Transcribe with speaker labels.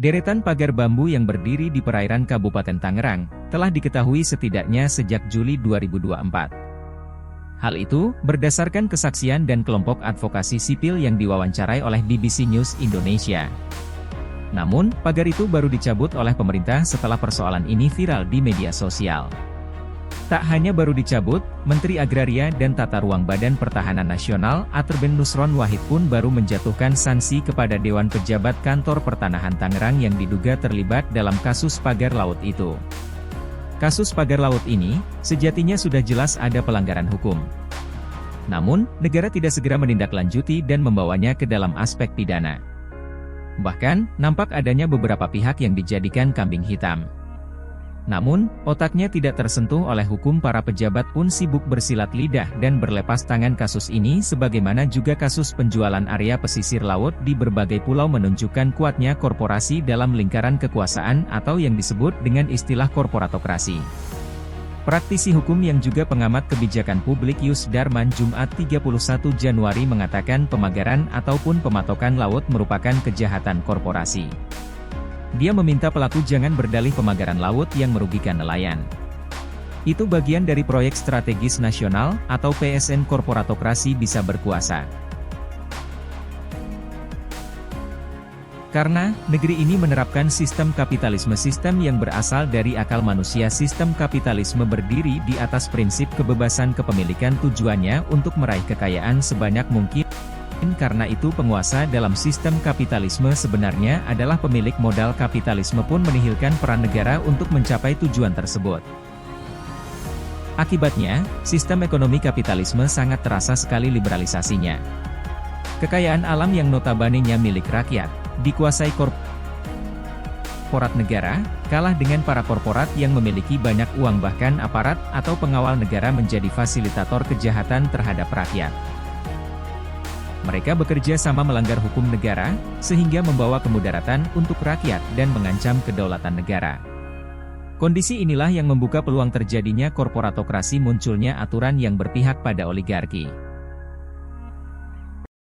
Speaker 1: Deretan pagar bambu yang berdiri di perairan Kabupaten Tangerang, telah diketahui setidaknya sejak Juli 2024. Hal itu, berdasarkan kesaksian dan kelompok advokasi sipil yang diwawancarai oleh BBC News Indonesia. Namun, pagar itu baru dicabut oleh pemerintah setelah persoalan ini viral di media sosial. Tak hanya baru dicabut, Menteri Agraria dan Tata Ruang Badan Pertahanan Nasional Atr.Ben Nusron Wahid pun baru menjatuhkan sanksi kepada Dewan Pejabat Kantor Pertanahan Tangerang yang diduga terlibat dalam kasus pagar laut itu. Kasus pagar laut ini, sejatinya sudah jelas ada pelanggaran hukum. Namun, negara tidak segera menindaklanjuti dan membawanya ke dalam aspek pidana. Bahkan, nampak adanya beberapa pihak yang dijadikan kambing hitam. Namun, otaknya tidak tersentuh oleh hukum. Para pejabat pun sibuk bersilat lidah dan berlepas tangan. Kasus ini sebagaimana juga kasus penjualan area pesisir laut di berbagai pulau menunjukkan kuatnya korporasi dalam lingkaran kekuasaan atau yang disebut dengan istilah korporatokrasi. Praktisi hukum yang juga pengamat kebijakan publik Yus Darman Jumat 31 Januari mengatakan pemagaran ataupun pematokan laut merupakan kejahatan korporasi. Dia meminta pelaku jangan berdalih pemagaran laut yang merugikan nelayan. Itu bagian dari proyek strategis nasional, atau PSN korporatokrasi bisa berkuasa. Karena, negeri ini menerapkan sistem kapitalisme, sistem yang berasal dari akal manusia. Sistem kapitalisme berdiri di atas prinsip kebebasan kepemilikan, tujuannya untuk meraih kekayaan sebanyak mungkin. Karena itu penguasa dalam sistem kapitalisme sebenarnya adalah pemilik modal. Kapitalisme pun menihilkan peran negara untuk mencapai tujuan tersebut. Akibatnya, sistem ekonomi kapitalisme sangat terasa sekali liberalisasinya. Kekayaan alam yang notabene-nya milik rakyat, dikuasai korporat negara, kalah dengan para korporat yang memiliki banyak uang. Bahkan aparat atau pengawal negara menjadi fasilitator kejahatan terhadap rakyat. Mereka bekerja sama melanggar hukum negara, sehingga membawa kemudaratan untuk rakyat dan mengancam kedaulatan negara. Kondisi inilah yang membuka peluang terjadinya korporatokrasi, munculnya aturan yang berpihak pada oligarki.